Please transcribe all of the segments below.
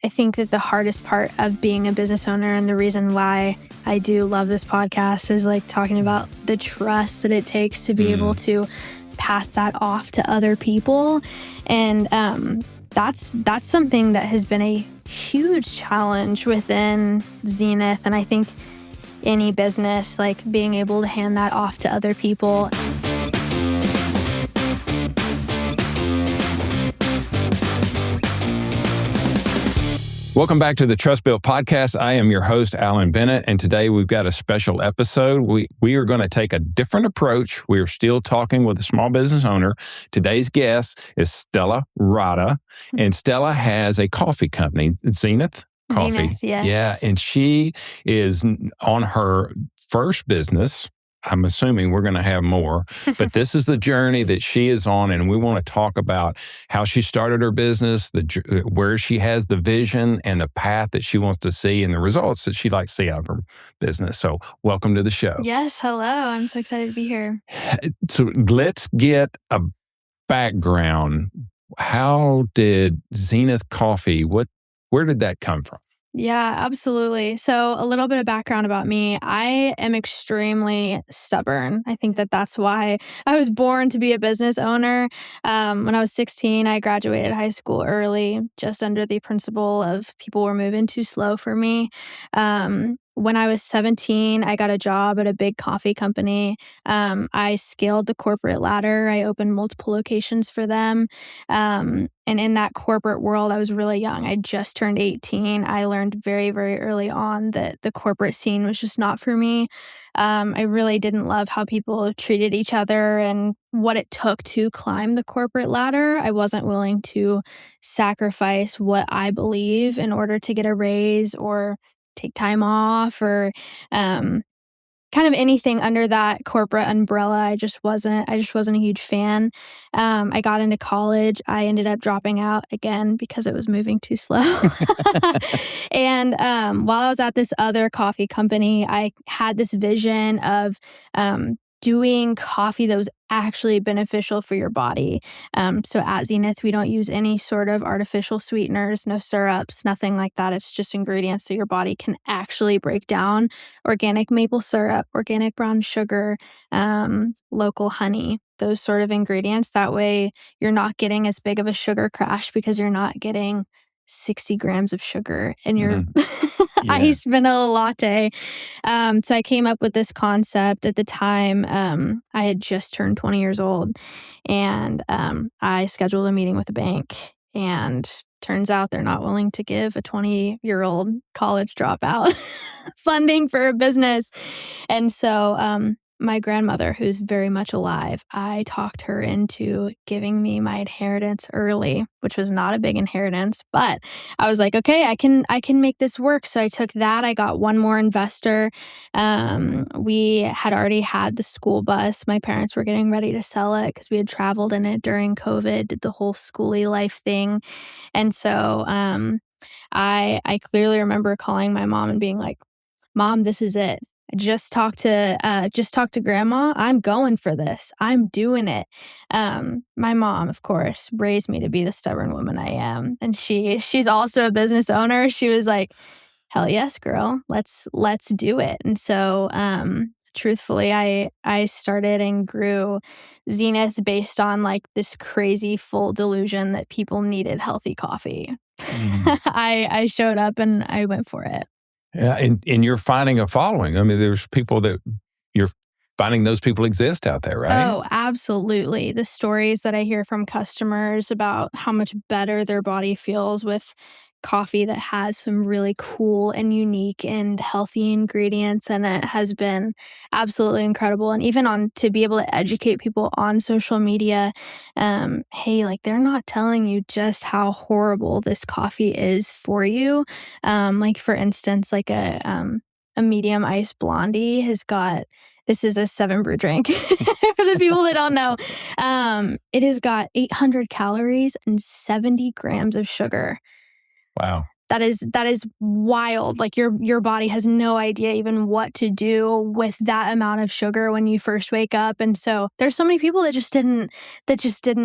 I think that the hardest part of being a business owner and the reason why I do love this podcast is like talking about the trust that it takes to be able to pass that off to other people. And that's something that has been a huge challenge within Zenith. And I think any business, like being able to hand that off to other people. Welcome back to the TrustBuilt Podcast. I am your host, Alan Bennett, and today we've got a special episode. We are going to take a different approach. We are still talking with a small business owner. Today's guest is Stella Rodda, and Stella has a coffee company, Zenith Coffee. Zenith, yes. Yeah, and she is on her first business. I'm assuming we're going to have more, but this is the journey that she is on, and we want to talk about how she started her business, where she has the vision and the path that she wants to see and the results that she'd like to see out of her business. So welcome to the show. Yes, hello. I'm so excited to be here. So let's get a background. How did Zenith Coffee, where did that come from? Yeah, absolutely. So a little bit of background about me. I am extremely stubborn. I think that that's why I was born to be a business owner. When I was 16, I graduated high school early, just under the principle of people were moving too slow for me. When I was 17, I got a job at a big coffee company. I scaled the corporate ladder. I opened multiple locations for them. And in that corporate world, I was really young. I just turned 18. I learned very, very early on that the corporate scene was just not for me. I really didn't love how people treated each other and what it took to climb the corporate ladder. I wasn't willing to sacrifice what I believe in order to get a raise or take time off or kind of anything under that corporate umbrella. I just wasn't a huge fan. I got into college. I ended up dropping out again because it was moving too slow. And while I was at this other coffee company, I had this vision of doing coffee that was actually beneficial for your body. So at Zenith, we don't use any sort of artificial sweeteners, no syrups, nothing like that. It's just ingredients that your body can actually break down. Organic maple syrup, organic brown sugar, local honey, those sort of ingredients. That way you're not getting as big of a sugar crash because you're not getting 60 grams of sugar in your iced vanilla latte. So I came up with this concept at the time. I had just turned 20 years old, and I scheduled a meeting with a bank, and turns out they're not willing to give a 20-year-old college dropout funding for a business. And so my grandmother, who's very much alive, I talked her into giving me my inheritance early, which was not a big inheritance, but I was like, okay, I can make this work. So I took that. I got one more investor. We had already had the school bus. My parents were getting ready to sell it because we had traveled in it during COVID, did the whole schooly life thing. And so I clearly remember calling my mom and being like, Mom, this is it. Just talk to grandma. I'm going for this. I'm doing it. My mom, of course, raised me to be the stubborn woman I am. And she's also a business owner. She was like, hell yes, girl, let's do it. And so, truthfully, I started and grew Zenith based on like this crazy full delusion that people needed healthy coffee. I showed up and I went for it. Yeah, and you're finding a following. I mean, there's people that you're finding those people exist out there, right? Oh, absolutely. The stories that I hear from customers about how much better their body feels with coffee that has some really cool and unique and healthy ingredients in it has been absolutely incredible. And even to be able to educate people on social media, hey, like they're not telling you just how horrible this coffee is for you. Like for instance, like a medium iced blondie has got, this is a 7 brew drink for the people that don't know. It has got 800 calories and 70 grams of sugar. Wow. That is wild. Like your body has no idea even what to do with that amount of sugar when you first wake up. And so there's so many people that just didn't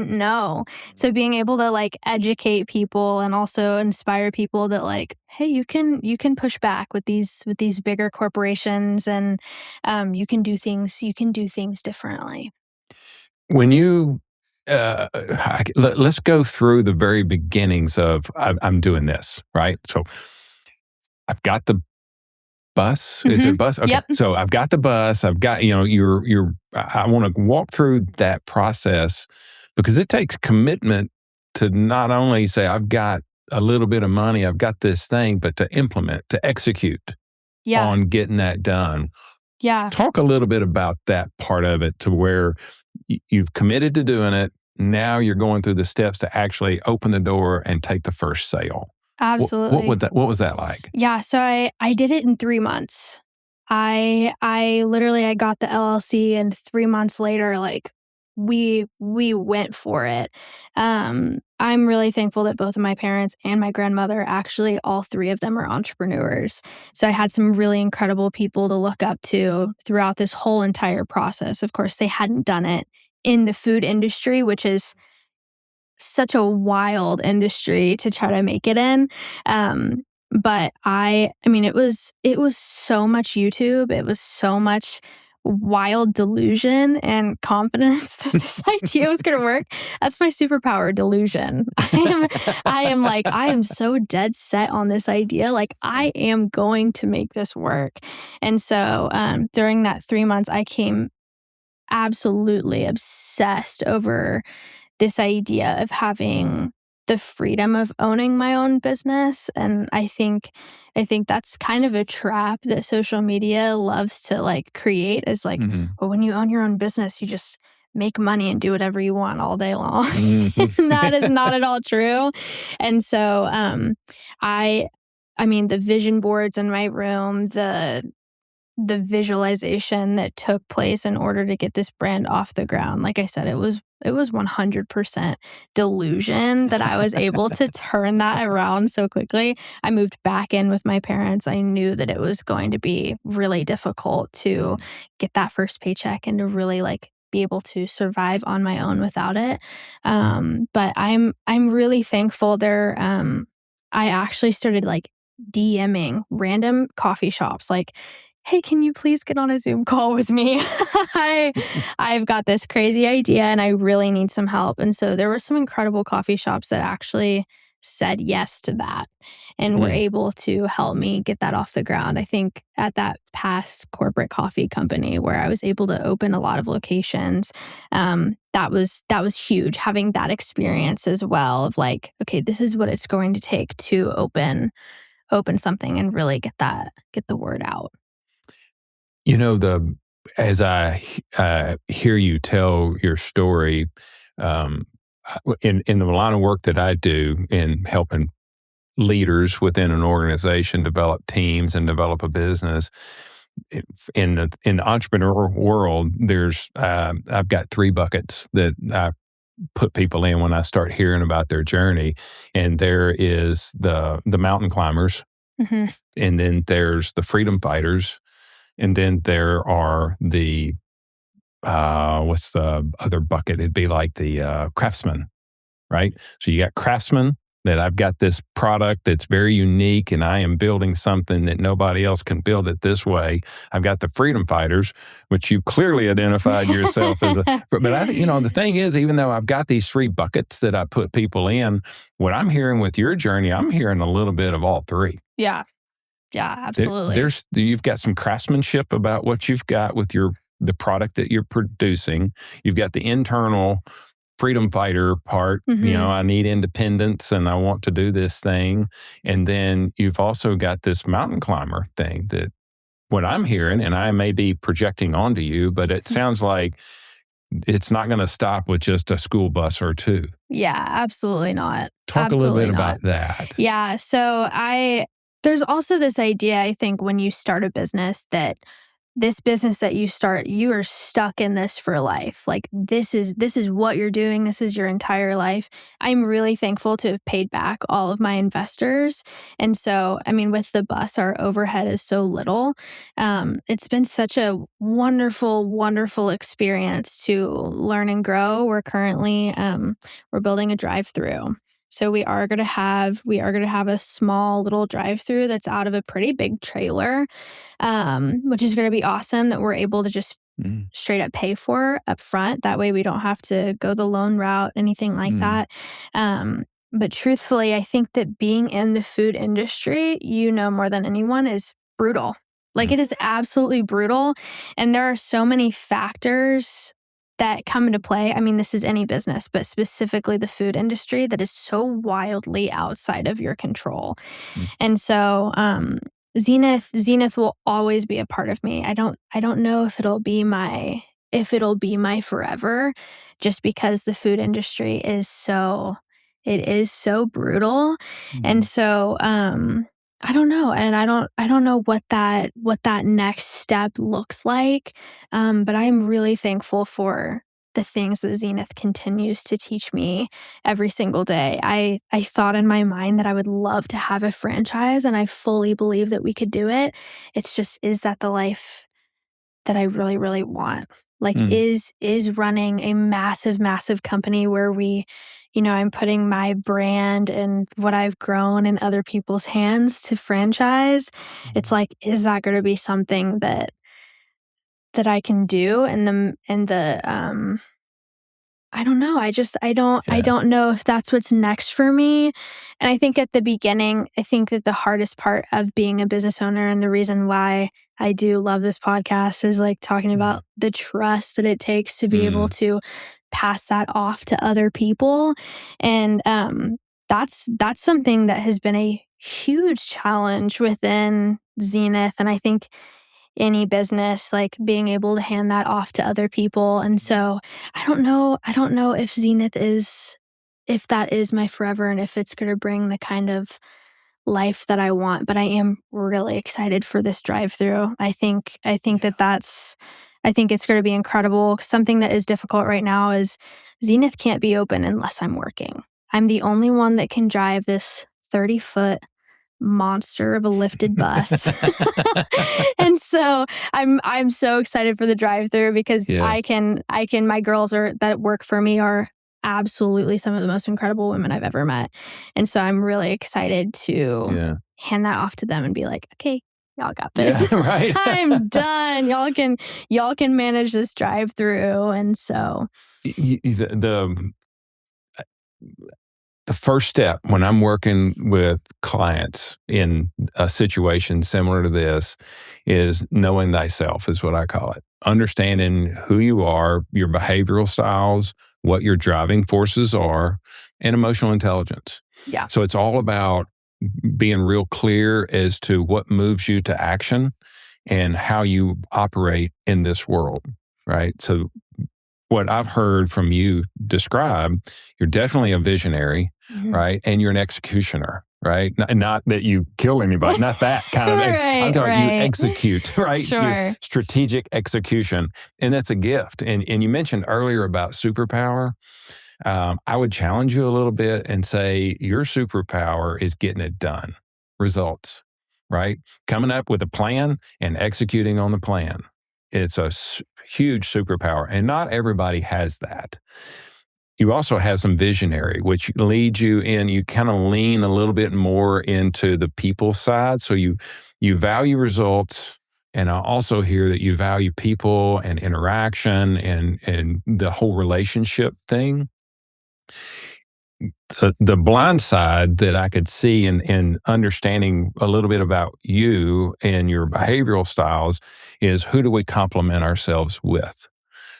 know. So being able to like educate people and also inspire people that like, hey, you can push back with these bigger corporations, and you can do things differently. When you let's go through the very beginnings of I'm doing this, right? So I've got the bus. Is there a bus? Okay. Yep. So I've got the bus. I've got, I want to walk through that process, because it takes commitment to not only say, I've got a little bit of money, I've got this thing, but to implement, to execute on getting that done. Yeah. Talk a little bit about that part of it, to where you've committed to doing it. Now you're going through the steps to actually open the door and take the first sale. Absolutely. What was that like? Yeah. So I did it in 3 months. I got the LLC, and 3 months later, like we went for it. I'm really thankful that both of my parents and my grandmother, actually all three of them, are entrepreneurs. So I had some really incredible people to look up to throughout this whole entire process. Of course, they hadn't done it in the food industry, which is such a wild industry to try to make it in. But I mean, it was so much YouTube. It was so much wild delusion and confidence that this idea was going to work. That's my superpower, delusion. I am so dead set on this idea. Like, I am going to make this work. And so during that 3 months, I came absolutely obsessed over this idea of having the freedom of owning my own business. And I think that's kind of a trap that social media loves to like create, is like, well, when you own your own business, you just make money and do whatever you want all day long. That is not at all true. And so I mean, the vision boards in my room, the visualization that took place in order to get this brand off the ground. Like I said, it was 100% delusion that I was able to turn that around so quickly. I moved back in with my parents. I knew that it was going to be really difficult to get that first paycheck and to really like be able to survive on my own without it. But I'm really thankful there. I actually started like DMing random coffee shops, like, hey, can you please get on a Zoom call with me? I've got this crazy idea and I really need some help. And so there were some incredible coffee shops that actually said yes to that and were able to help me get that off the ground. I think at that past corporate coffee company where I was able to open a lot of locations, that was huge, having that experience as well of like, okay, this is what it's going to take to open something and really get the word out. You know, as I hear you tell your story, in the line of work that I do in helping leaders within an organization develop teams and develop a business, in the entrepreneur world, there's I've got 3 buckets that I put people in when I start hearing about their journey, and there is the mountain climbers, and then there's the freedom fighters. And then there are the, what's the other bucket? It'd be like the craftsmen, right? So you got craftsmen, that I've got this product that's very unique and I am building something that nobody else can build it this way. I've got the freedom fighters, which you clearly identified yourself as but I think, the thing is, even though I've got these 3 buckets that I put people in, what I'm hearing with your journey, I'm hearing a little bit of all 3. Yeah. Yeah, absolutely. You've got some craftsmanship about what you've got with the product that you're producing. You've got the internal freedom fighter part. I need independence and I want to do this thing. And then you've also got this mountain climber thing that what I'm hearing, and I may be projecting onto you, but it sounds like it's not going to stop with just a school bus or 2. Yeah, absolutely not. Talk a little bit about that. Yeah. So there's also this idea, I think, when you start a business that this business that you start, you are stuck in this for life. Like this is what you're doing. This is your entire life. I'm really thankful to have paid back all of my investors. And so, I mean, with the bus, our overhead is so little. It's been such a wonderful, wonderful experience to learn and grow. We're currently, we're building a drive-through. So we are going to have a small little drive-through that's out of a pretty big trailer, which is going to be awesome that we're able to just straight up pay for up front. That way we don't have to go the loan route, anything like that. But truthfully, I think that being in the food industry, you know more than anyone, is brutal. Like it is absolutely brutal. And there are so many factors that come into play. I mean, this is any business, but specifically the food industry that is so wildly outside of your control. And so Zenith will always be a part of me. I don't know if it'll be my forever, just because the food industry is so brutal. And so I don't know. And I don't know what that next step looks like. But I'm really thankful for the things that Zenith continues to teach me every single day. I thought in my mind that I would love to have a franchise, and I fully believe that we could do it. It's just, is that the life that I really, really want? Like, is running a massive, massive company where we, I'm putting my brand and what I've grown in other people's hands to franchise. It's like, is that going to be something that I can do? And I don't know. I don't know if that's what's next for me. And I think at the beginning, I think that the hardest part of being a business owner, and the reason why I do love this podcast, is like talking about the trust that it takes to be able to pass that off to other people. And that's something that has been a huge challenge within Zenith. And I think any business, like being able to hand that off to other people. And so I don't know if Zenith if that is my forever, and if it's going to bring the kind of life that I want. But I am really excited for this drive-through. I think it's going to be incredible. Something that is difficult right now is Zenith can't be open unless I'm working. I'm the only one that can drive this 30-foot monster of a lifted bus. And so I'm so excited for the drive-through, because I can my girls that work for me are absolutely some of the most incredible women I've ever met. And so I'm really excited to hand that off to them and be like, okay, y'all got this. Yeah, right. I'm done. Y'all can manage this drive-through. And so the first step when I'm working with clients in a situation similar to this is knowing thyself, is what I call it. Understanding who you are, your behavioral styles, what your driving forces are, and emotional intelligence. Yeah. So it's all about being real clear as to what moves you to action and how you operate in this world, right? So what I've heard from you describe, you're definitely a visionary, right? And you're an executioner, right? Not that you kill anybody, not that kind of. I'm talking you execute, right? Sure. Strategic execution. And that's a gift. And you mentioned earlier about superpower. I would challenge you a little bit and say your superpower is getting it done. Results, right? Coming up with a plan and executing on the plan. It's a huge superpower, and not everybody has that. You also have some visionary, which leads you in, you kind of lean a little bit more into the people side. So you value results, and I also hear that you value people and interaction and the whole relationship thing. The blind side that I could see in understanding a little bit about you and your behavioral styles is, who do we complement ourselves with?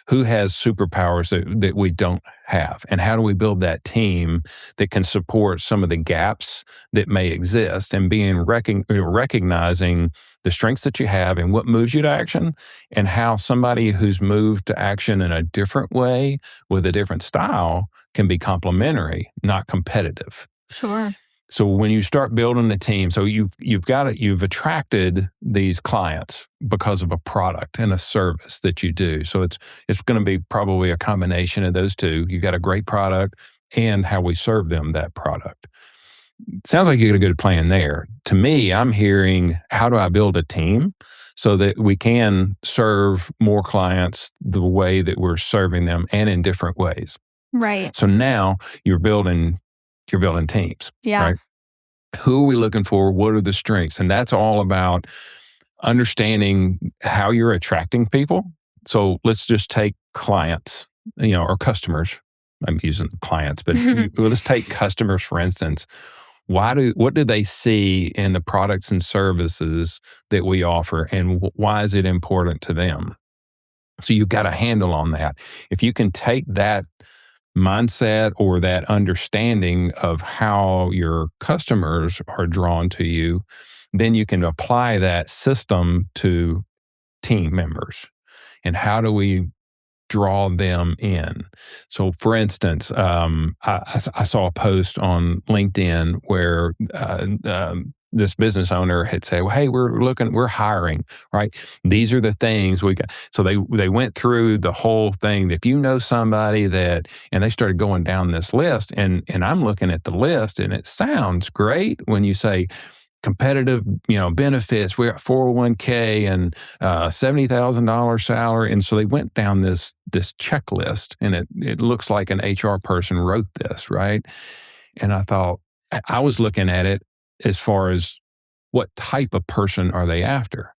Who has superpowers that we don't have? And how do we build that team that can support some of the gaps that may exist, and recognizing the strengths that you have and what moves you to action, and how somebody who's moved to action in a different way with a different style can be complementary, not competitive. Sure. So when you start building a team, so you've attracted these clients because of a product and a service that you do. So it's going to be probably a combination of those two. You got a great product and how we serve them that product. Sounds like you got a good plan there. To me, I'm hearing, how do I build a team so that we can serve more clients the way that we're serving them and in different ways? Right. So now you're building teams. Yeah. Right? Who are we looking for? What are the strengths? And that's all about understanding how you're attracting people. So let's just take clients, or customers. I'm using clients, but let's take customers, for instance. What do they see in the products and services that we offer, and why is it important to them? So you've got a handle on that. If you can take that mindset or that understanding of how your customers are drawn to you, then you can apply that system to team members. And how do we draw them in? So, for instance, I saw a post on LinkedIn where this business owner had said, well, hey, we're hiring, right? These are the things we got. So they went through the whole thing. If you know somebody and they started going down this list, and I'm looking at the list, and it sounds great when you say competitive, benefits. We got 401k and $70,000 salary. And so they went down this checklist, and it looks like an HR person wrote this, right? And I thought, I was looking at it as far as what type of person are they after?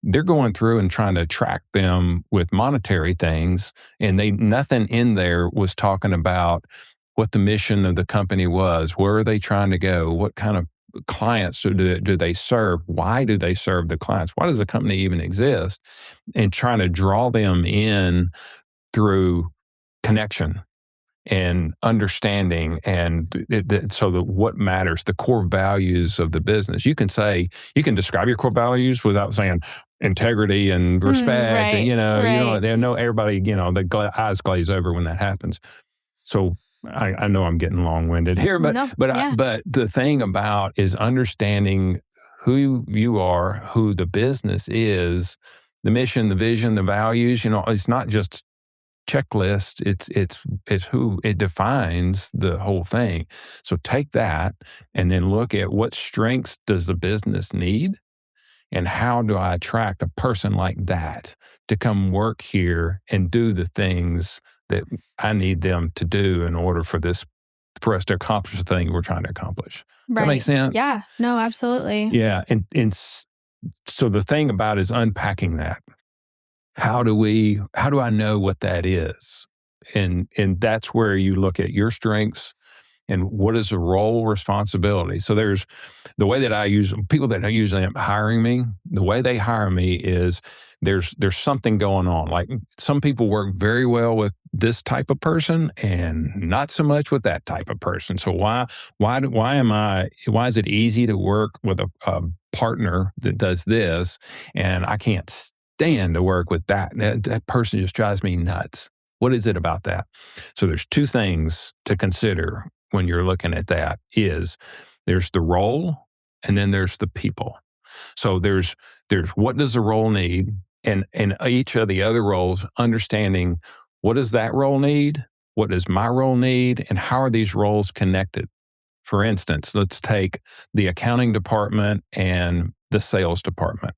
They're going through and trying to attract them with monetary things, and nothing in there was talking about what the mission of the company was. Where are they trying to go? What kind of clients do they serve? Why do they serve the clients? Why does the company even exist? And trying to draw them in through connection and understanding, and what matters, the core values of the business. You can describe your core values without saying integrity and respect, right, and they know everybody, the eyes glaze over when that happens. So I know I'm getting long-winded here, but the thing about is understanding who you are, who the business is, the mission, the vision, the values. It's not just checklist. It's who it defines the whole thing. So take that and then look at what strengths does the business need, and how do I attract a person like that to come work here and do the things that I need them to do in order for us to accomplish the thing we're trying to accomplish. Does that make sense? Yeah. No, absolutely. Yeah. And so the thing about is unpacking that. How do I know what that is? And that's where you look at your strengths and what is the role responsibility. So there's the way that I use people that are usually hiring me, the way they hire me is there's something going on. Like some people work very well with this type of person and not so much with that type of person. So why is it easy to work with a partner that does this, and I can't stand to work with that? That person just drives me nuts. What is it about that? So there's two things to consider when you're looking at that. There's the role, and then there's the people. So there's what does the role need, and each of the other roles, understanding what does that role need, what does my role need, and how are these roles connected? For instance, let's take the accounting department and the sales department.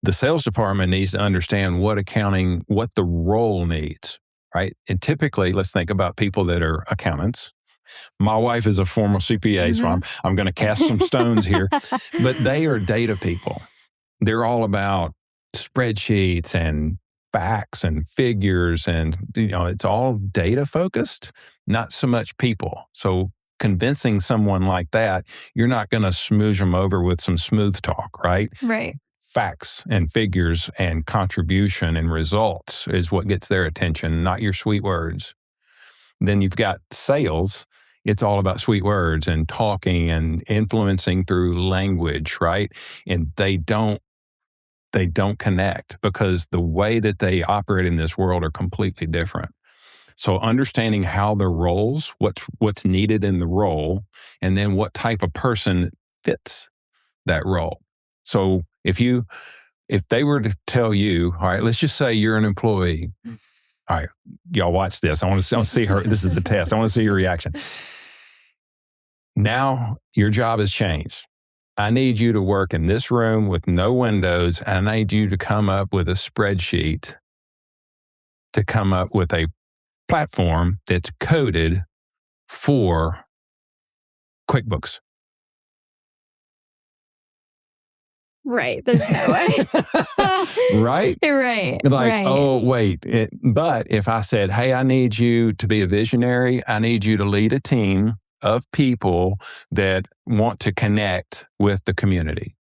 The sales department needs to understand what the role needs, right? And typically, let's think about people that are accountants. My wife is a former CPA, so I'm going to cast some stones here. But they are data people. They're all about spreadsheets and facts and figures, and it's all data focused, not so much people. So convincing someone like that, you're not going to smooge them over with some smooth talk, right? Right. Facts and figures and contribution and results is what gets their attention, not your sweet words. Then you've got sales. It's all about sweet words and talking and influencing through language, right? And they don't connect because the way that they operate in this world are completely different. So understanding how the roles, what's needed in the role, and then what type of person fits that role. So if you if they were to tell you, all right, let's just say you're an employee. All right, y'all watch this. I want to see her. This is a test. I want to see your reaction. Now your job has changed. I need you to work in this room with no windows. And I need you to come up with a spreadsheet to come up with a platform that's coded for QuickBooks. Right. There's no way. Right? Right. Like, right. oh, wait. But if I said, hey, I need you to be a visionary, I need you to lead a team of people that want to connect with the community.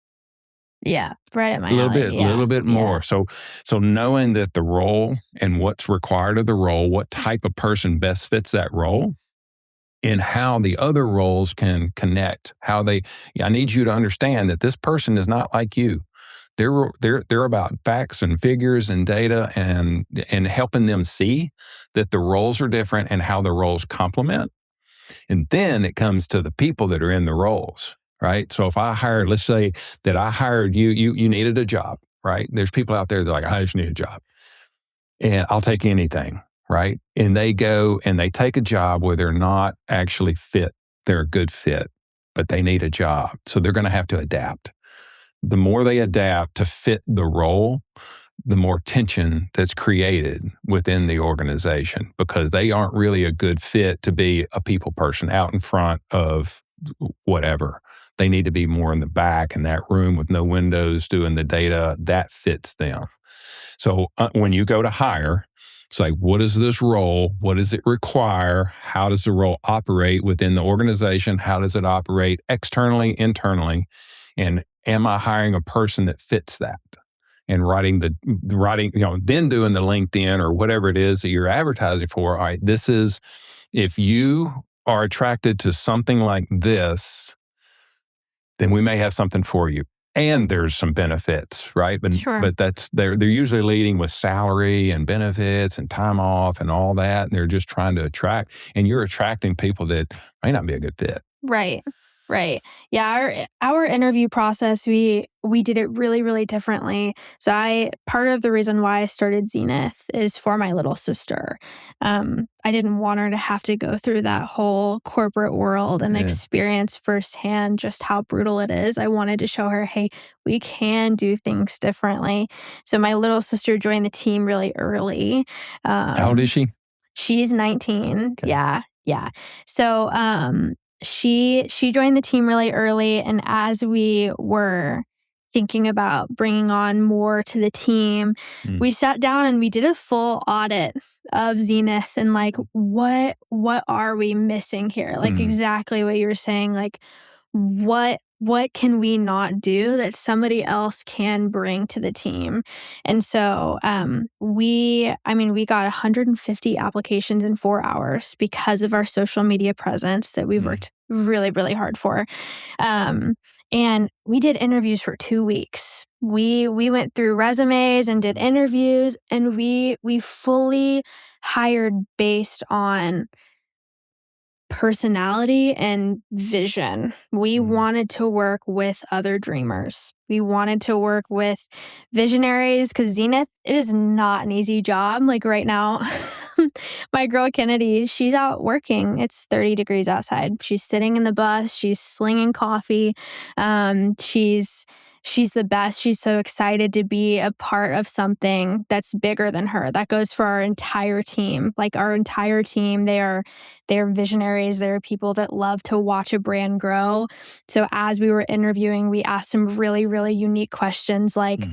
Yeah, right at my little bit more. So knowing that the role and what's required of the role, what type of person best fits that role, and how the other roles can connect. I need you to understand that this person is not like you. They're about facts and figures and data and helping them see that the roles are different and how the roles complement. And then it comes to the people that are in the roles, right? So if let's say that I hired you, you needed a job, right? There's people out there that are like, I just need a job and I'll take anything, right? And they go and they take a job where they're not actually fit. They're a good fit, but they need a job. So they're going to have to adapt. The more they adapt to fit the role, the more tension that's created within the organization because they aren't really a good fit to be a people person out in front of whatever. They need to be more in the back in that room with no windows doing the data that fits them. So when you go to hire, it's like, what is this role? What does it require? How does the role operate within the organization? How does it operate externally, internally? And am I hiring a person that fits that? And writing, then doing the LinkedIn or whatever it is that you're advertising for. All right, this is, if you are attracted to something like this, then we may have something for you. And there's some benefits, right? But Sure. But they're usually leading with salary and benefits and time off and all that. And they're just trying to attract, and you're attracting people that may not be a good fit. Right. Right. Yeah. Our interview process, we did it really, really differently. So part of the reason why I started Zenith is for my little sister. I didn't want her to have to go through that whole corporate world and experience firsthand just how brutal it is. I wanted to show her, hey, we can do things differently. So my little sister joined the team really early. How old is she? She's 19. Okay. Yeah. So, she joined the team really early, and as we were thinking about bringing on more to the team, we sat down and we did a full audit of Zenith and like what are we missing here? Like exactly what you were saying, like what can we not do that somebody else can bring to the team? And so we got 150 applications in 4 hours because of our social media presence that we've worked really, really hard for. And we did interviews for 2 weeks. We went through resumes and did interviews, and we fully hired based on personality and vision. We wanted to work with other dreamers. We wanted to work with visionaries because Zenith, it is not an easy job. Like right now, my girl Kennedy, she's out working. It's 30 degrees outside. She's sitting in the bus. She's slinging coffee. She's the best. She's so excited to be a part of something that's bigger than her. That goes for our entire team. Like our entire team, they're visionaries. They're people that love to watch a brand grow. So as we were interviewing, we asked some really, really unique questions like,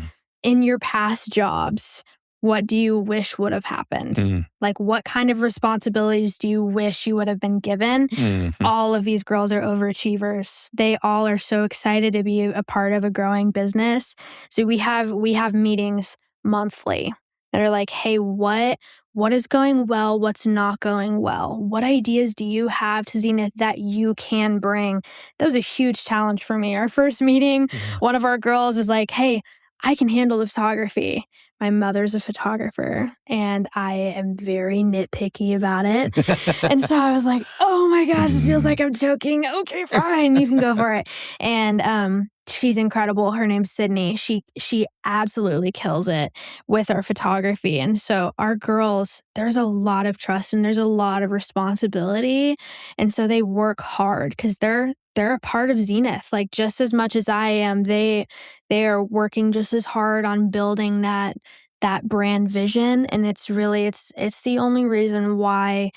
in your past jobs, what do you wish would have happened? Like, what kind of responsibilities do you wish you would have been given? All of these girls are overachievers. They all are so excited to be a part of a growing business. So we have meetings monthly that are like, hey, what is going well? What's not going well? What ideas do you have to Zenith that you can bring? That was a huge challenge for me. Our first meeting, one of our girls was like, hey, I can handle the photography. My mother's a photographer, and I am very nitpicky about it. And so I was like, oh my gosh, it feels like I'm joking. Okay, fine, you can go for it. And she's incredible. Her name's Sydney. She absolutely kills it with our photography. And so our girls, there's a lot of trust and there's a lot of responsibility. And so they work hard because they're a part of Zenith, like just as much as I am. They are working just as hard on building that brand vision. And it's really it's the only reason why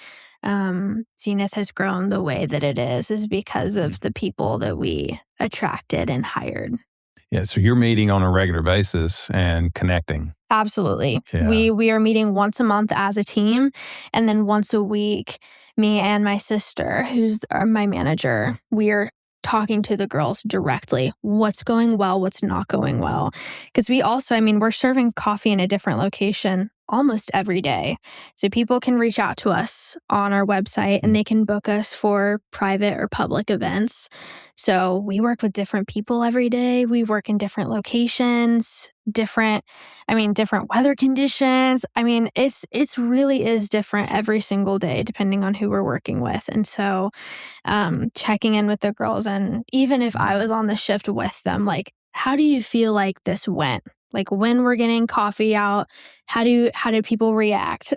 Zenith has grown the way that it is because of the people that we attracted and hired. Yeah, so you're meeting on a regular basis and connecting. Absolutely. Yeah. We are meeting once a month as a team, and then once a week, me and my sister, who's my manager, we are talking to the girls directly. What's going well, what's not going well. Because we also, we're serving coffee in a different location almost every day. So people can reach out to us on our website and they can book us for private or public events. So we work with different people every day. We work in different locations, different weather conditions. It's really is different every single day depending on who we're working with. And so checking in with the girls, and even if I was on the shift with them, like, how do you feel like this went? Like when we're getting coffee out, how do people react?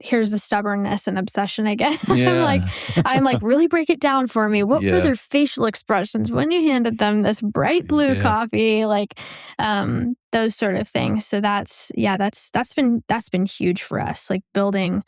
Here's the stubbornness and obsession again. Yeah. I'm like, really break it down for me. What were their facial expressions when you handed them this bright blue coffee? Like, those sort of things. So that's been huge for us. Like building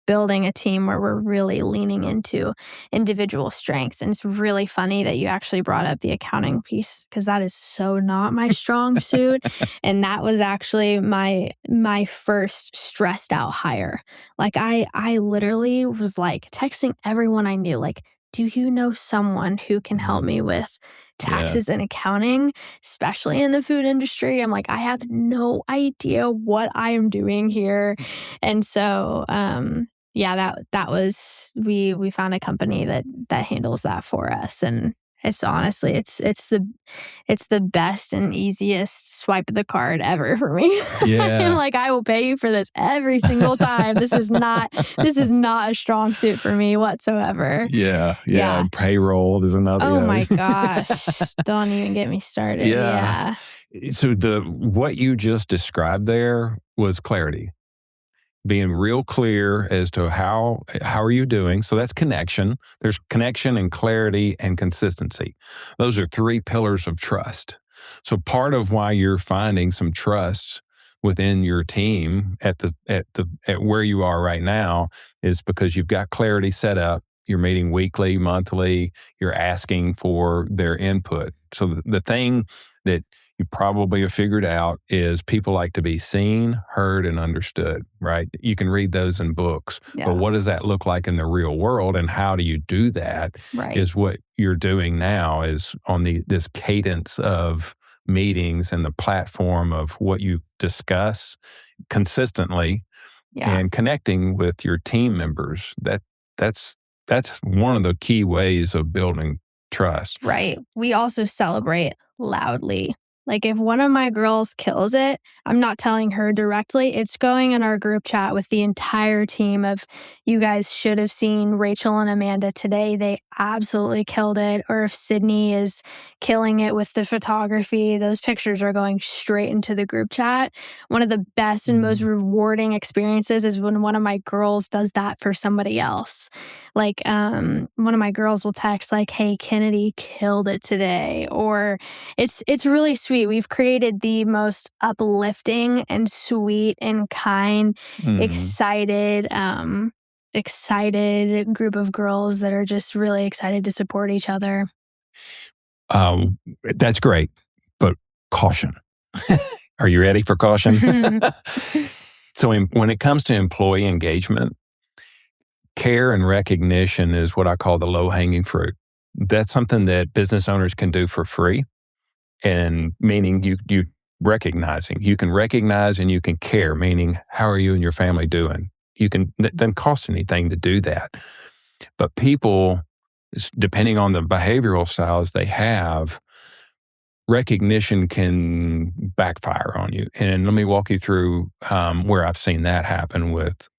a team where we're really leaning into individual strengths. And it's really funny that you actually brought up the accounting piece, because that is so not my strong suit. And that was actually my first stressed out hire. Like I literally was like texting everyone I knew, like, do you know someone who can help me with taxes and accounting, especially in the food industry? I'm like, I have no idea what I am doing here. And so, that was, we found a company that handles that for us. And it's honestly, it's the best and easiest swipe of the card ever for me. Yeah. I'm like, I will pay you for this every single time. This is not a strong suit for me whatsoever. Yeah. Payroll is another. Oh my gosh. Don't even get me started. Yeah. So what you just described there was clarity. Being real clear as to how are you doing. So that's connection. There's connection and clarity and consistency. Those are three pillars of trust. So part of why you're finding some trust within your team at where you are right now is because you've got clarity set up. You're meeting weekly, monthly. You're asking for their input. So the thing that you probably have figured out is people like to be seen, heard, and understood, right? You can read those in books, but what does that look like in the real world, and how do you do that? Right. Is what you're doing now is on this cadence of meetings and the platform of what you discuss consistently and connecting with your team members. That's one of the key ways of building trust. Right. We also celebrate loudly. Like if one of my girls kills it, I'm not telling her directly. It's going in our group chat with the entire team of, you guys should have seen Rachel and Amanda today. They absolutely killed it. Or if Sydney is killing it with the photography, those pictures are going straight into the group chat. One of the best and most rewarding experiences is when one of my girls does that for somebody else. Like one of my girls will text like, hey, Kennedy killed it today. Or it's really sweet. We've created the most uplifting and sweet and kind, excited group of girls that are just really excited to support each other. That's great, but caution. Are you ready for caution? So when it comes to employee engagement, care and recognition is what I call the low-hanging fruit. That's something that business owners can do for free. And meaning you recognizing. You can recognize and you can care, meaning how are you and your family doing? It doesn't cost anything to do that. But people, depending on the behavioral styles they have, recognition can backfire on you. And let me walk you through where I've seen that happen with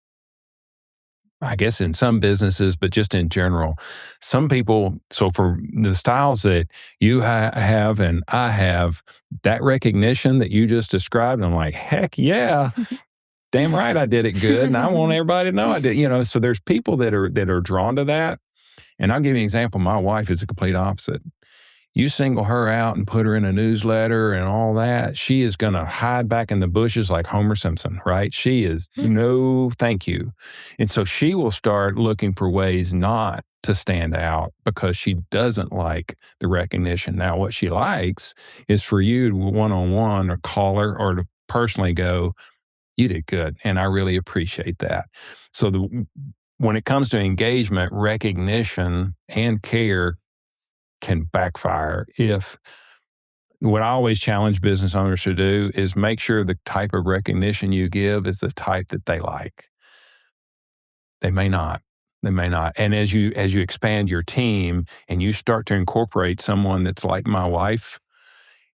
I guess in some businesses, but just in general, some people, so for the styles that you have and I have, that recognition that you just described, I'm like, heck yeah. Damn right I did it good. And I want everybody to know I did, so there's people that are drawn to that. And I'll give you an example. My wife is the complete opposite. You single her out and put her in a newsletter and all that, she is going to hide back in the bushes like Homer Simpson, right? She is, no, thank you. And so she will start looking for ways not to stand out because she doesn't like the recognition. Now, what she likes is for you to one-on-one or call her or to personally go, you did good. And I really appreciate that. So when it comes to engagement, recognition, and care can backfire if what I always challenge business owners to do is make sure the type of recognition you give is the type that they like. They may not. And as you expand your team and you start to incorporate someone that's like my wife,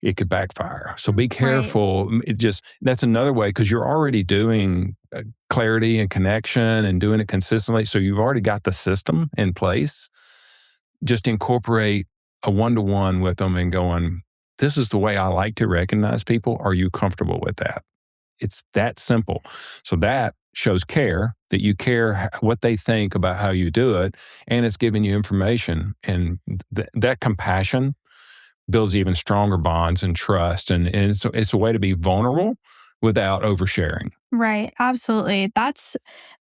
it could backfire. So be careful. Right. That's another way, because you're already doing clarity and connection and doing it consistently. So you've already got the system in place. Just incorporate a one-to-one with them and going, this is the way I like to recognize people. Are you comfortable with that? It's that simple. So that shows care, that you care what they think about how you do it, and it's giving you information. And that compassion builds even stronger bonds and trust. And it's a way to be vulnerable without oversharing. Right. Absolutely. That's,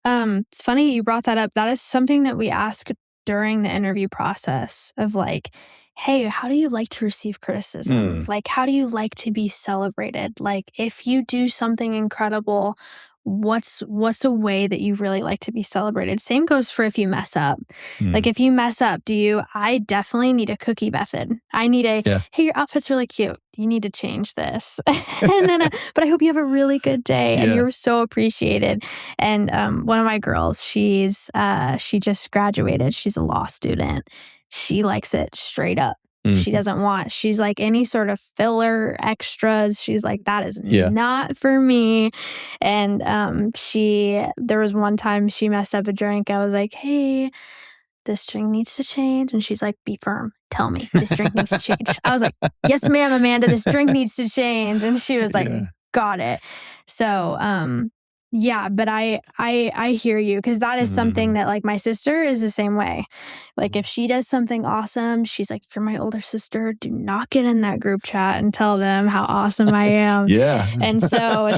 it's funny you brought that up. That is something that we ask during the interview process of like, hey, how do you like to receive criticism? Like, how do you like to be celebrated? Like, if you do something incredible, what's a way that you really like to be celebrated? Same goes for if you mess up. Like, if you mess up, I definitely need a cookie method. I need hey, your outfit's really cute. You need to change this. And then, but I hope you have a really good day and you're so appreciated. And one of my girls, she just graduated. She's a law student. She likes it straight up. She's like any sort of filler extras. She's like, that is not for me. And there was one time she messed up a drink. I was like, hey, this drink needs to change. And she's like, be firm. Tell me this drink needs to change. I was like, yes, ma'am, Amanda, this drink needs to change. And she was like, got it. So, but I hear you, because that is something that like my sister is the same way. Like if she does something awesome, she's like, you're my older sister. Do not get in that group chat and tell them how awesome I am. And so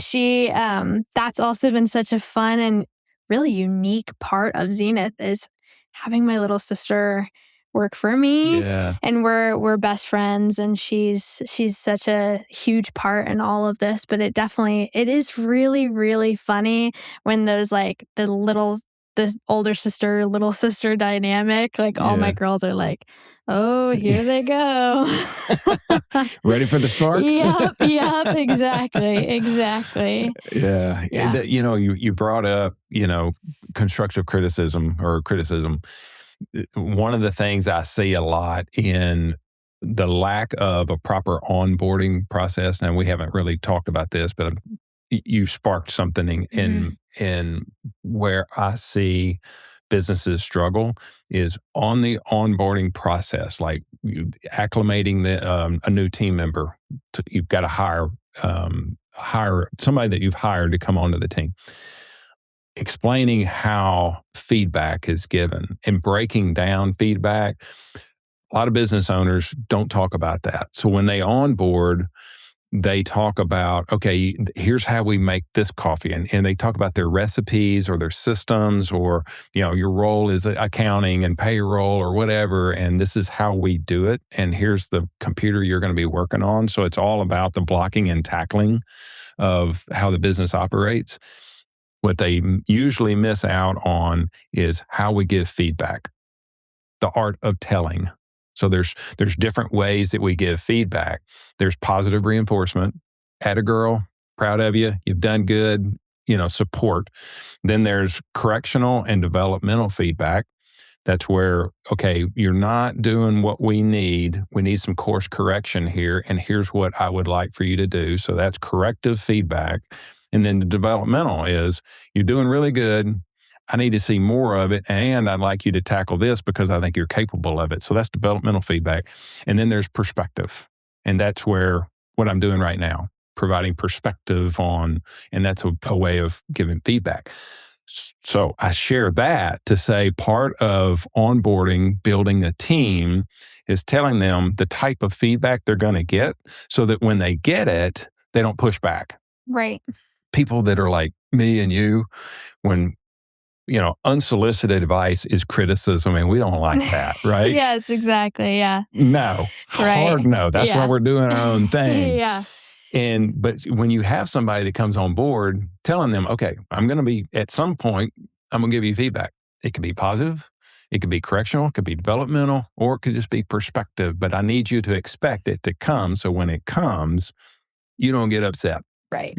that's also been such a fun and really unique part of Zenith is having my little sister work for me. And we're best friends, and she's such a huge part in all of this. But it is really, really funny when those like the older sister, little sister dynamic, like all my girls are like, oh, here they go. Ready for the sparks? Yep, exactly. Yeah. You brought up, constructive criticism or criticism. One of the things I see a lot in the lack of a proper onboarding process, and we haven't really talked about this, but you sparked something in where I see businesses struggle is on the onboarding process, like acclimating a new team member. You've got to hire somebody that you've hired to come onto the team. Explaining how feedback is given and breaking down feedback. A lot of business owners don't talk about that. So when they onboard, they talk about, okay, here's how we make this coffee. And they talk about their recipes or their systems or, your role is accounting and payroll or whatever. And this is how we do it. And here's the computer you're going to be working on. So it's all about the blocking and tackling of how the business operates. What they usually miss out on is how we give feedback, the art of telling. So there's different ways that we give feedback. There's positive reinforcement, atta girl, proud of you, you've done good, support. Then there's correctional and developmental feedback. That's where, okay, you're not doing what we need. We need some course correction here, and here's what I would like for you to do. So that's corrective feedback. And then the developmental is, you're doing really good. I need to see more of it, and I'd like you to tackle this because I think you're capable of it. So that's developmental feedback. And then there's perspective. And that's where what I'm doing right now, providing perspective on, and that's a way of giving feedback. So I share that to say part of onboarding, building a team is telling them the type of feedback they're going to get so that when they get it, they don't push back. Right. People that are like me and you, when, unsolicited advice is criticism, and we don't like that, right? Yes, exactly. Yeah. No. Right. Hard no. That's why we're doing our own thing. Yeah. But when you have somebody that comes on board, telling them, okay, I'm going to be, at some point, I'm going to give you feedback. It could be positive, it could be correctional, it could be developmental, or it could just be perspective. But I need you to expect it to come. So when it comes, you don't get upset. Right.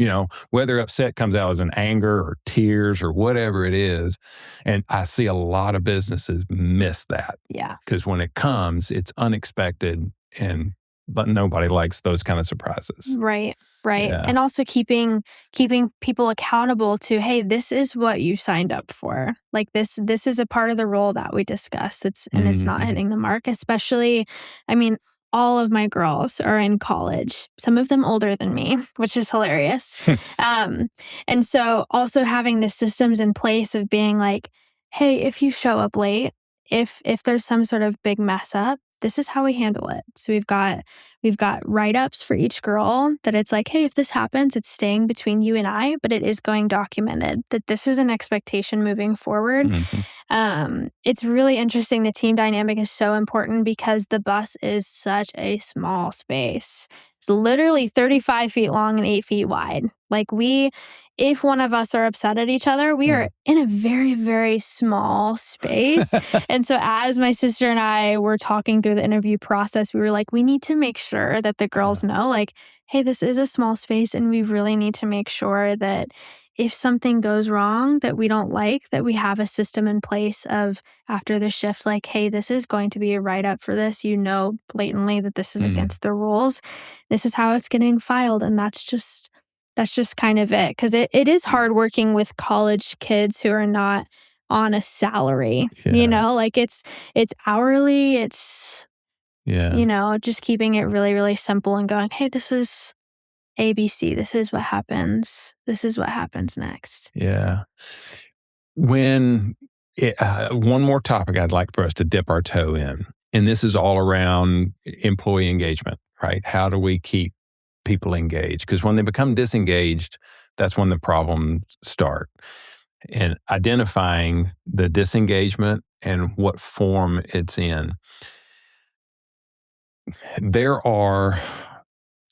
Whether upset comes out as an anger or tears or whatever it is. And I see a lot of businesses miss that. Yeah. Because when it comes, it's unexpected, but nobody likes those kind of surprises. Right. Yeah. And also keeping people accountable to, hey, this is what you signed up for. Like this is a part of the role that we discussed. It's not hitting the mark, especially, all of my girls are in college, some of them older than me, which is hilarious. And so also having the systems in place of being like, hey, if you show up late, if there's some sort of big mess up, this is how we handle it. So we've got write-ups for each girl that it's like, hey, if this happens, it's staying between you and I, but it is going documented that this is an expectation moving forward. Mm-hmm. It's really interesting. The team dynamic is so important because the bus is such a small space. It's literally 35 feet long and 8 feet wide. Like if one of us are upset at each other, we are in a very, very small space. And so as my sister and I were talking through the interview process, we were like, we need to make sure that the girls know, like, hey, this is a small space and we really need to make sure that if something goes wrong that we don't like, that we have a system in place of after the shift, like, hey, this is going to be a write-up for this. Blatantly that this is against the rules. This is how it's getting filed. And that's just kind of it. Because it is hard working with college kids who are not on a salary. Yeah. Like it's hourly. It's, just keeping it really, really simple and going, hey, this is ABC. This is what happens. This is what happens next. Yeah. One more topic I'd like for us to dip our toe in, and this is all around employee engagement, right? How do we keep people engaged? Because when they become disengaged, that's when the problems start. And identifying the disengagement and what form it's in.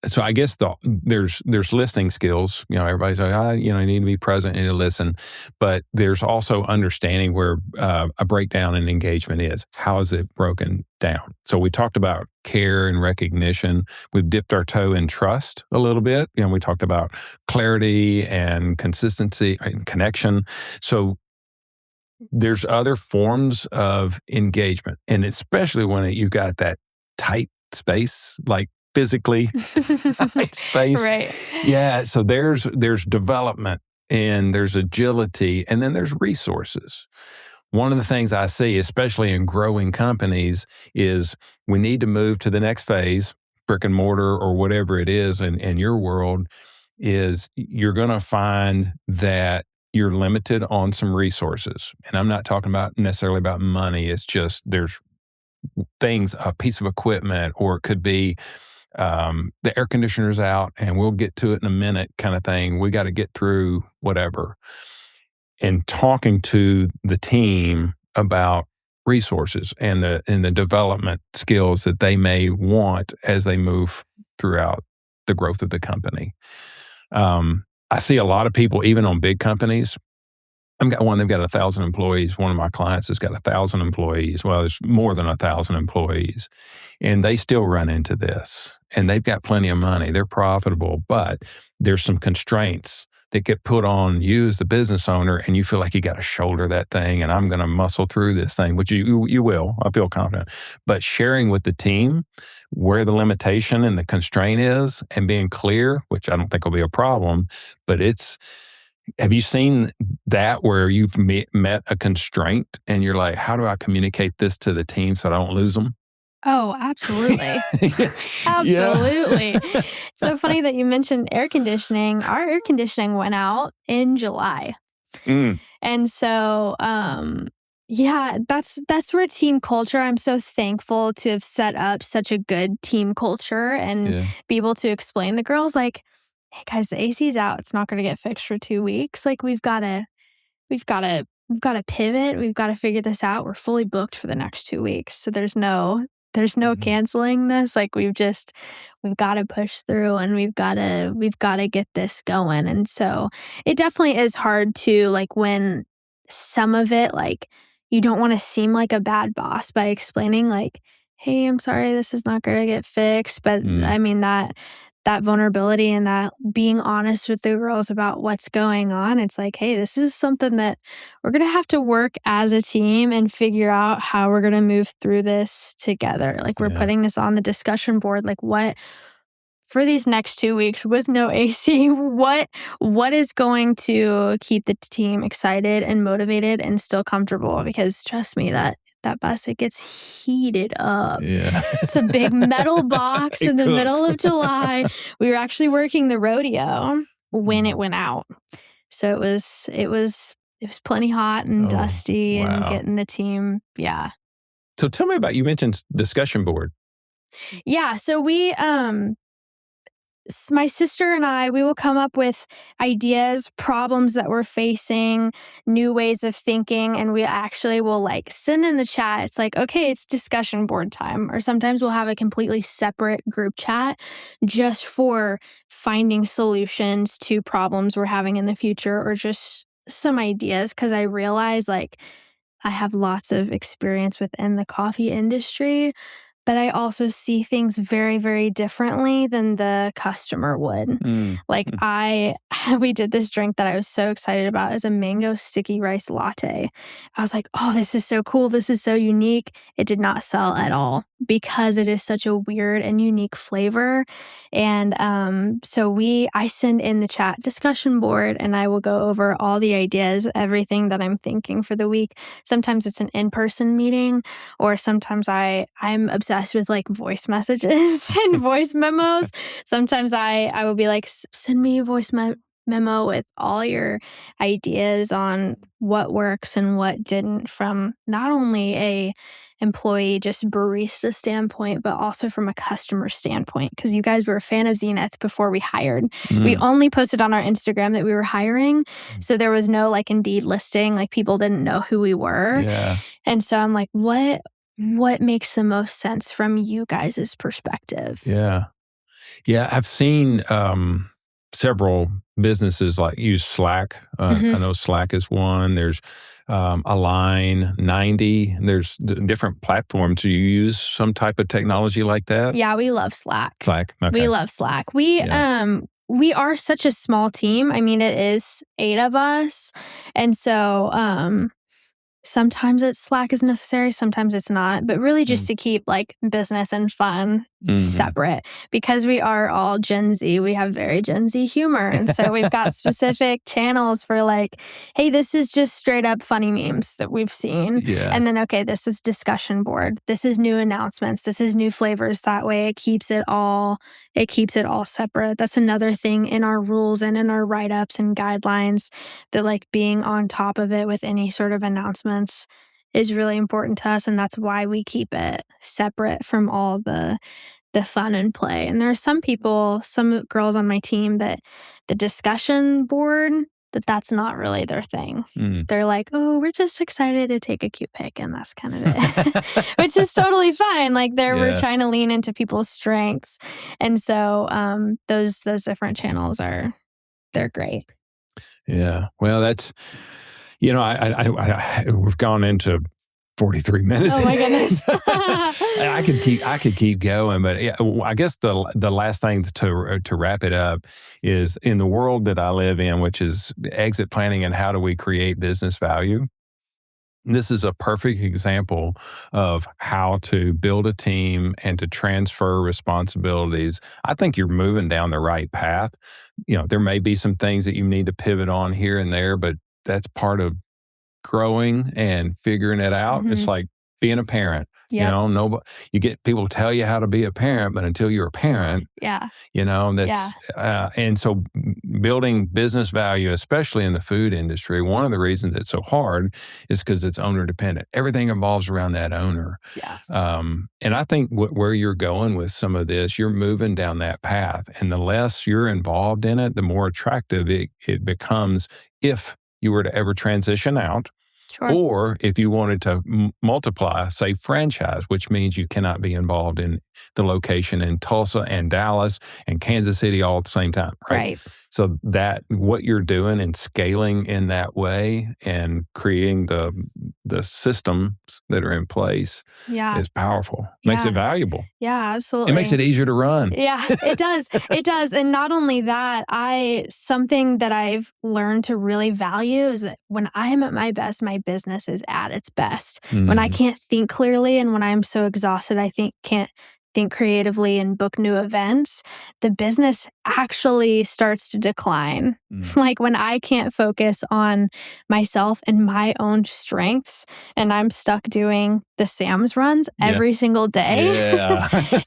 So I guess there's listening skills. Everybody's like, you need to be present and to listen. But there's also understanding where a breakdown in engagement is. How is it broken down? So we talked about care and recognition. We've dipped our toe in trust a little bit. We talked about clarity and consistency and connection. So there's other forms of engagement, and especially when you got that tight space, like physically tight space. Right. Yeah. So there's development and there's agility, and then there's resources. One of the things I see, especially in growing companies, is we need to move to the next phase, brick and mortar or whatever it is in your world, is you're going to find that you're limited on some resources. And I'm not talking about necessarily about money. It's just there's things, a piece of equipment, or it could be the air conditioner's out and we'll get to it in a minute kind of thing. We got to get through whatever. And talking to the team about resources and the development skills that they may want as they move throughout the growth of the company. I see a lot of people, even on big companies. I've got one, they've got 1,000 employees. One of my clients has got 1,000 employees. Well, there's more than 1,000 employees. And they still run into this. And they've got plenty of money. They're profitable. But there's some constraints that get put on you as the business owner, and you feel like you got to shoulder that thing, and I'm going to muscle through this thing, which you will. I feel confident. But sharing with the team where the limitation and the constraint is and being clear, which I don't think will be a problem, but it's Have you seen that where you've met a constraint and you're like, how do I communicate this to the team so I don't lose them? Oh, absolutely. Absolutely. It's so funny that you mentioned air conditioning. Our air conditioning went out in July. And so, yeah, that's where team culture. I'm so thankful to have set up such a good team culture and be able to explain the girls like, hey guys, the AC's out. It's not going to get fixed for 2 weeks. Like we've got to pivot. We've got to figure this out. We're fully booked for the next 2 weeks. So there's no canceling this. Like we've got to push through and we've got to get this going. And so it definitely is hard to like when some of it, like you don't want to seem like a bad boss by explaining like, hey, I'm sorry, this is not going to get fixed. But I mean that vulnerability and that being honest with the girls about what's going on. It's like, hey, this is something that we're going to have to work as a team and figure out how we're going to move through this together. Like we're putting this on the discussion board. Like what, for these next 2 weeks with no AC, what is going to keep the team excited and motivated and still comfortable? Because trust me, that bus, it gets heated up. Yeah. It's a big metal box in the middle of July. We were actually working the rodeo when it went out. So it was plenty hot and dusty and getting the team. Yeah. So tell me about, you mentioned discussion board. Yeah. So we, my sister and I, we will come up with ideas, problems that we're facing, new ways of thinking, and we actually will like send in the chat. It's like, okay, it's discussion board time. Or sometimes we'll have a completely separate group chat just for finding solutions to problems we're having in the future or just some ideas. Because I realize like I have lots of experience within the coffee industry, but I also see things very, very differently than the customer would. We did this drink that I was so excited about as a mango sticky rice latte. I was like, oh, this is so cool. This is so unique. It did not sell at all because it is such a weird and unique flavor. And I send in the chat discussion board and I will go over all the ideas, everything that I'm thinking for the week. Sometimes it's an in-person meeting, or sometimes I'm obsessed with like voice messages and voice memos. Sometimes I will be like, send me a voice memo with all your ideas on what works and what didn't from not only a employee, just barista standpoint, but also from a customer standpoint. Because you guys were a fan of Zenith before we hired. We only posted on our Instagram that we were hiring. So there was no like Indeed listing, like people didn't know who we were. Yeah. And so I'm like, what makes the most sense from you guys' perspective? Yeah. Yeah. I've seen several businesses like use Slack. I know Slack is one. There's Align, 90. There's different platforms. Do you use some type of technology like that? Yeah, we love Slack. Okay. We love Slack. We are such a small team. I mean, it is 8 of us. And so sometimes Slack is necessary, sometimes it's not, but really just to keep like business and fun separate, because we are all Gen Z. We have very Gen Z humor. And so we've got specific channels for like, hey, this is just straight up funny memes that we've seen. Yeah. And then, okay, this is discussion board. This is new announcements. This is new flavors. That way it keeps it all separate. That's another thing in our rules and in our write-ups and guidelines, that like being on top of it with any sort of announcements is really important to us. And that's why we keep it separate from all the fun and play. And there are some girls on my team that the discussion board, that's not really their thing. They're like, oh, we're just excited to take a cute pic, and that's kind of it, which is totally fine. Like we're trying to lean into people's strengths. And so those different channels they're great. Yeah. Well, that's, we've gone into 43 minutes. Oh my goodness. I could keep going, but I guess the last thing to wrap it up is, in the world that I live in, which is exit planning and how do we create business value, This is a perfect example of how to build a team and to transfer responsibilities. I think you're moving down the right path. There may be some things that you need to pivot on here and there, but that's part of growing and figuring it out. It's like being a parent. Yep. Nobody, you get people tell you how to be a parent, but until you're a parent, and so building business value, especially in the food industry, one of the reasons it's so hard is because it's owner dependent. Everything evolves around that owner. And I think where you're going with some of this, you're moving down that path, and the less you're involved in it, the more attractive it becomes if you were to ever transition out. Sure. Or if you wanted to multiply, say franchise, which means you cannot be involved in the location in Tulsa and Dallas and Kansas City all at the same time, right? So that what you're doing and scaling in that way and creating the systems that are in place is powerful. Makes it valuable. Yeah, absolutely. It makes it easier to run. Yeah, it does. It does. And not only that, something that I've learned to really value is that when I am at my best, my business is at its best. When I can't think clearly and when I'm so exhausted, can't think creatively and book new events, the business actually starts to decline. Like when I can't focus on myself and my own strengths and I'm stuck doing the Sam's runs every single day,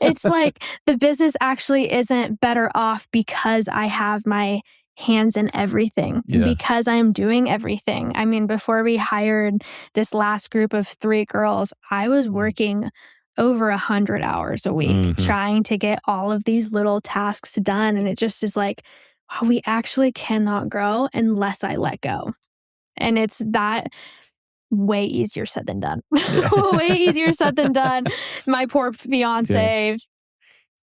it's like the business actually isn't better off because I have my hands in everything because I'm doing everything. I mean, before we hired this last group of 3 girls, I was working over 100 hours a week trying to get all of these little tasks done. And it just is like, wow, we actually cannot grow unless I let go. And it's that way easier said than done. Way easier said than done. My poor fiance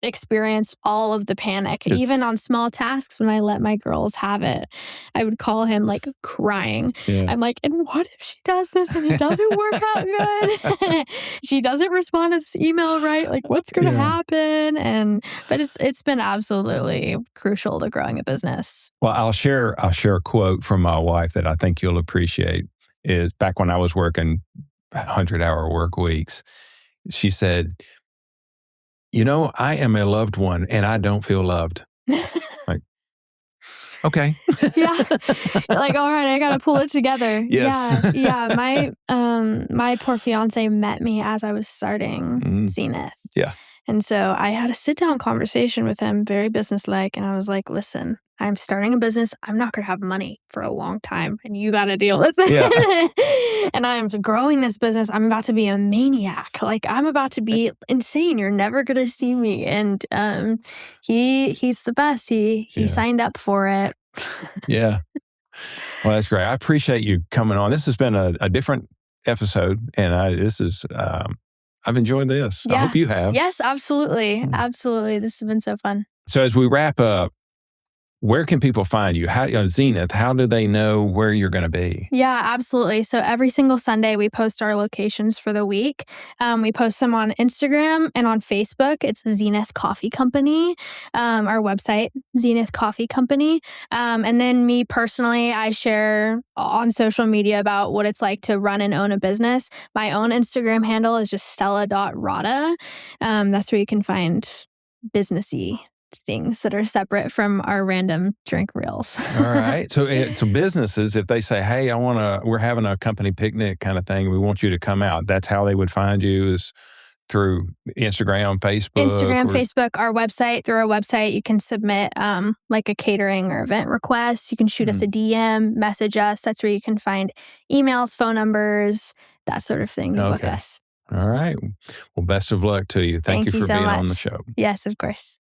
experienced all of the panic, even on small tasks. When I let my girls have it, I would call him like crying. I'm like, and what if she does this and it doesn't work out good? She doesn't respond to this email right. Like, what's going to happen? But it's been absolutely crucial to growing a business. Well, I'll share a quote from my wife that I think you'll appreciate. Is back when I was working 100-hour work weeks, she said, I am a loved one and I don't feel loved. Like, okay. Like, all right, I got to pull it together. Yes. My poor fiance met me as I was starting Zenith. And so I had a sit-down conversation with him, very businesslike, and I was like, listen, I'm starting a business. I'm not going to have money for a long time, and you got to deal with it. And I'm growing this business. I'm about to be a maniac. Like, I'm about to be insane. You're never going to see me. And he's the best. He signed up for it. Well, that's great. I appreciate you coming on. This has been a different episode, and I've enjoyed this. I hope you have. Yes, absolutely. Absolutely. This has been so fun. So as we wrap up, where can people find you? Zenith, how do they know where you're going to be? Yeah, absolutely. So every single Sunday, we post our locations for the week. We post them on Instagram and on Facebook. It's Zenith Coffee Company. Our website, Zenith Coffee Company. And then me personally, I share on social media about what it's like to run and own a business. My own Instagram handle is just Stella.Rodda. That's where you can find businessy things that are separate from our random drink reels. All right. So businesses, if they say, hey, we're having a company picnic kind of thing, we want you to come out, that's how they would find you, is through Instagram, Facebook? Facebook, our website. Through our website, you can submit like a catering or event request. You can shoot us a DM, message us. That's where you can find emails, phone numbers, that sort of thing. Book us. All right. Well, best of luck to you. Thank you for so being much on the show. Yes, of course.